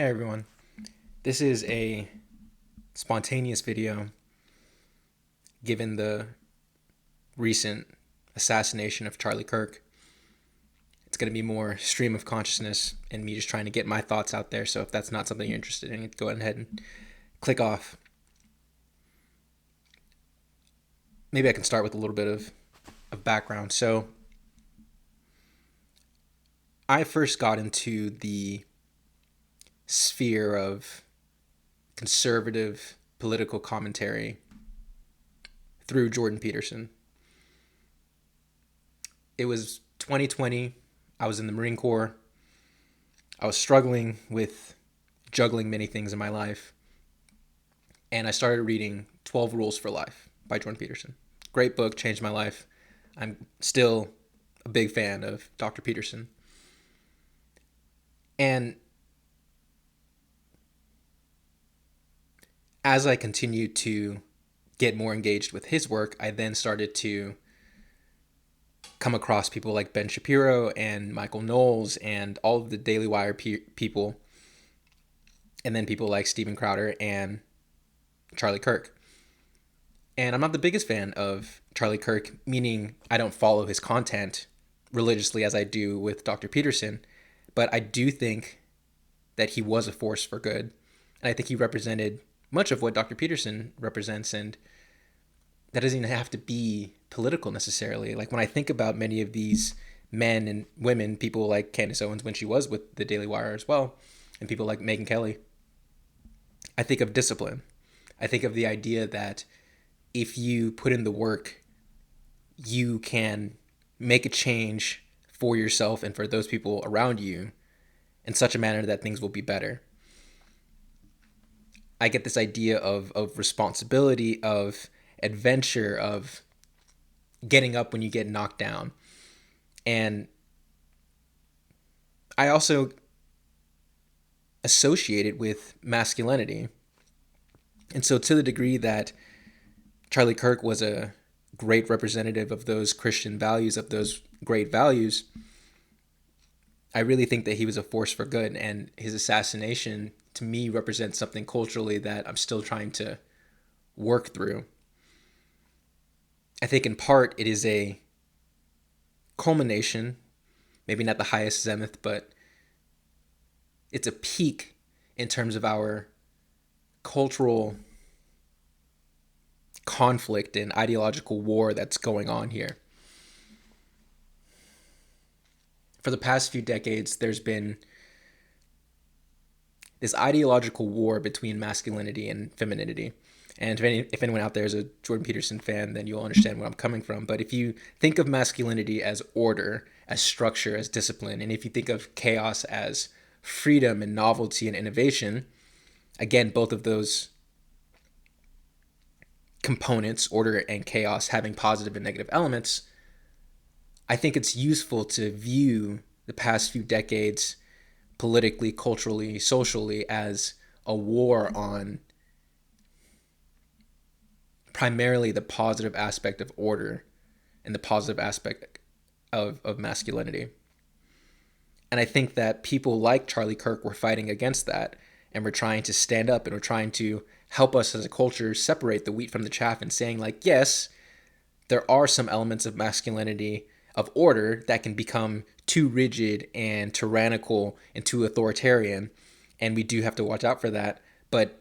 Hey everyone, this is a spontaneous video given the recent assassination of Charlie Kirk. It's going to be more stream of consciousness and me just trying to get my thoughts out there. So if that's not something you're interested in, go ahead and click off. Maybe I can start with a little bit of background. So I first got into the sphere of conservative political commentary through Jordan Peterson. It was 2020. I was in the Marine Corps. I was struggling with juggling many things in my life. And I started reading 12 Rules for Life by Jordan Peterson. Great book, changed my life. I'm still a big fan of Dr. Peterson. And as I continued to get more engaged with his work, I then started to come across people like Ben Shapiro and Michael Knowles and all of the Daily Wire people, and then people like Steven Crowder and Charlie Kirk. And I'm not the biggest fan of Charlie Kirk, meaning I don't follow his content religiously as I do with Dr. Peterson, but I do think that he was a force for good. And I think he represented much of what Dr. Peterson represents, and that doesn't even have to be political necessarily. Like when I think about many of these men and women, people like Candace Owens when she was with the Daily Wire as well, and people like Megyn Kelly, I think of discipline. I think of the idea that if you put in the work, you can make a change for yourself and for those people around you in such a manner that things will be better. I get this idea of responsibility, of adventure, of getting up when you get knocked down. And I also associate it with masculinity. And so to the degree that Charlie Kirk was a great representative of those Christian values, of those great values, I really think that he was a force for good. And his assassination, to me, represents something culturally that I'm still trying to work through. I think in part it is a culmination, maybe not the highest zenith, but it's a peak in terms of our cultural conflict and ideological war that's going on here. For the past few decades, there's been this ideological war between masculinity and femininity. And if anyone out there is a Jordan Peterson fan, then you'll understand where I'm coming from. But if you think of masculinity as order, as structure, as discipline, and if you think of chaos as freedom and novelty and innovation, again, both of those components, order and chaos, having positive and negative elements, I think it's useful to view the past few decades politically, culturally, socially as a war on primarily the positive aspect of order and the positive aspect of masculinity. And I think that people like Charlie Kirk were fighting against that and were trying to stand up and were trying to help us as a culture separate the wheat from the chaff and saying like, yes, there are some elements of masculinity, of order, that can become too rigid and tyrannical and too authoritarian. And we do have to watch out for that. But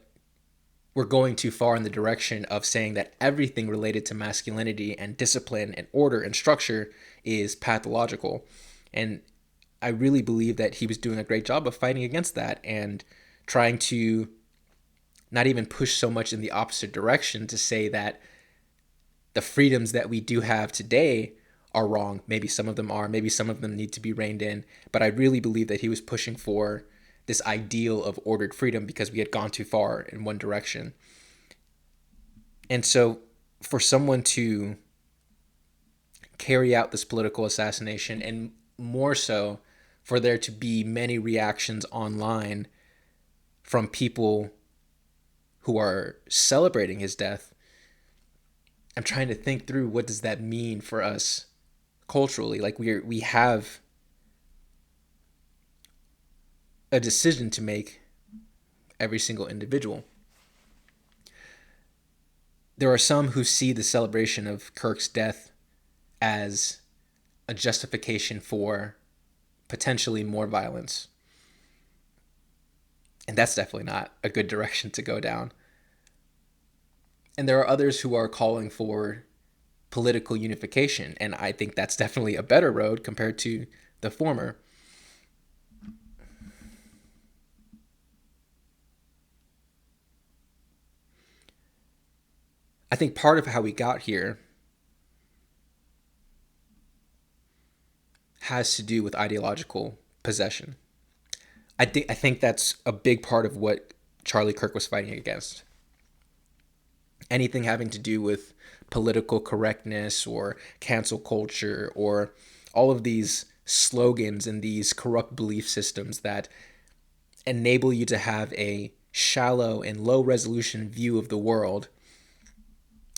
we're going too far in the direction of saying that everything related to masculinity and discipline and order and structure is pathological. And I really believe that he was doing a great job of fighting against that and trying to not even push so much in the opposite direction to say that the freedoms that we do have today are wrong. Maybe some of them are, maybe some of them need to be reined in. But I really believe that he was pushing for this ideal of ordered freedom because we had gone too far in one direction. And so for someone to carry out this political assassination, and more so for there to be many reactions online from people who are celebrating his death, I'm trying to think through what does that mean for us culturally. Like we have a decision to make every single individual. There are some who see the celebration of Kirk's death as a justification for potentially more violence. And that's definitely not a good direction to go down. And there are others who are calling for political unification, and I think that's definitely a better road compared to the former. I think part of how we got here has to do with ideological possession. I think that's a big part of what Charlie Kirk was fighting against. Anything having to do with political correctness or cancel culture or all of these slogans and these corrupt belief systems that enable you to have a shallow and low resolution view of the world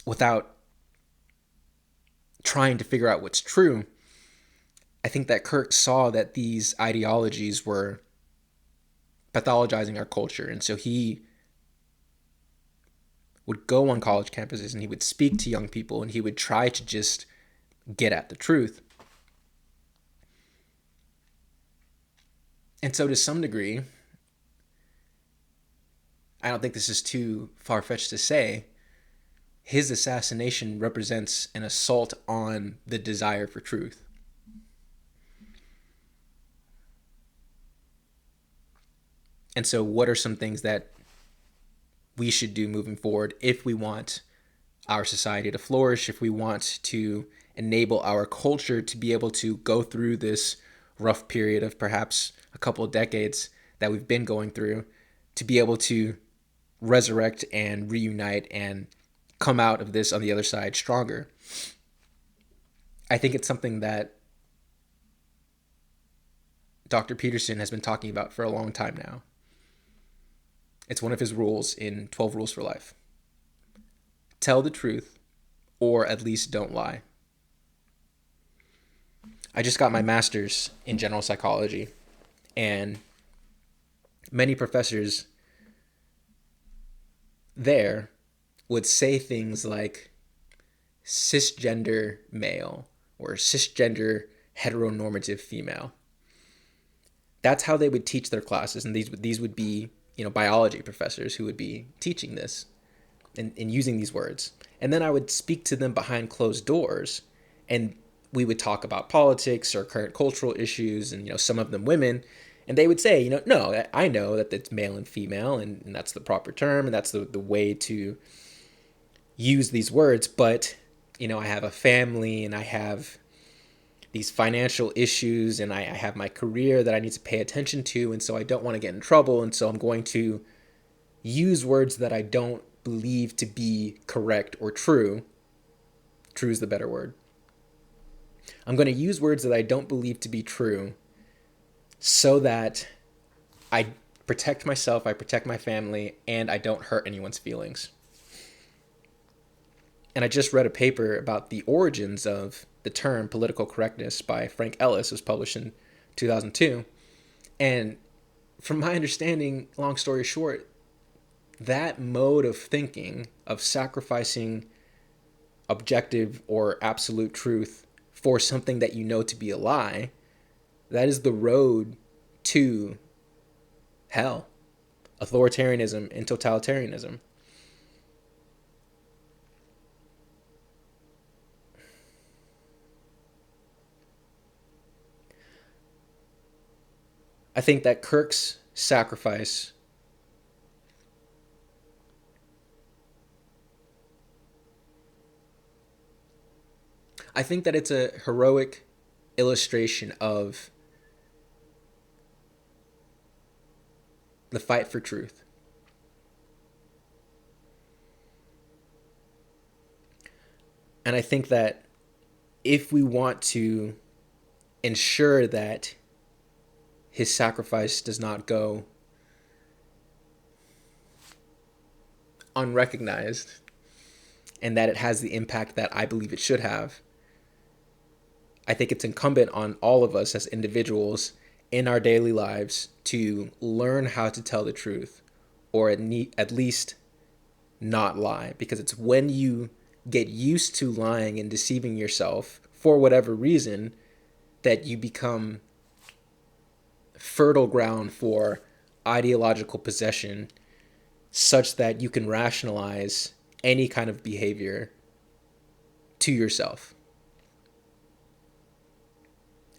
without trying to figure out what's true. I think that Kirk saw that these ideologies were pathologizing our culture. And so he would go on college campuses and he would speak to young people and he would try to just get at the truth. And so to some degree, I don't think this is too far-fetched to say, his assassination represents an assault on the desire for truth. And so what are some things that we should do moving forward if we want our society to flourish, if we want to enable our culture to be able to go through this rough period of perhaps a couple of decades that we've been going through, to be able to resurrect and reunite and come out of this on the other side stronger. I think it's something that Dr. Peterson has been talking about for a long time now. It's one of his rules in 12 Rules for Life. Tell the truth, or at least don't lie. I just got my master's in general psychology, and many professors there would say things like cisgender male or cisgender heteronormative female. That's how they would teach their classes, and these would be, biology professors who would be teaching this and using these words. And then I would speak to them behind closed doors, and we would talk about politics or current cultural issues, and some of them women, and they would say, no, I know that it's male and female, and that's the proper term, and that's the way to use these words, but I have a family, and I have these financial issues, and I have my career that I need to pay attention to, and so I don't want to get in trouble, and so I'm going to use words that I don't believe to be correct or true. True is the better word. I'm going to use words that I don't believe to be true so that I protect myself, I protect my family, and I don't hurt anyone's feelings. And I just read a paper about the origins of the term political correctness by Frank Ellis. It was published in 2002. And from my understanding, long story short, that mode of thinking, of sacrificing objective or absolute truth for something that you know to be a lie, that is the road to hell, authoritarianism, and totalitarianism. I think that Kirk's sacrifice I think that it's a heroic illustration of the fight for truth. And I think that if we want to ensure that his sacrifice does not go unrecognized and that it has the impact that I believe it should have, I think it's incumbent on all of us as individuals in our daily lives to learn how to tell the truth or at least not lie, because it's when you get used to lying and deceiving yourself for whatever reason that you become fertile ground for ideological possession, such that you can rationalize any kind of behavior to yourself.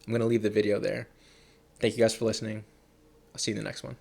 I'm going to leave the video there. Thank you guys for listening. I'll see you in the next one.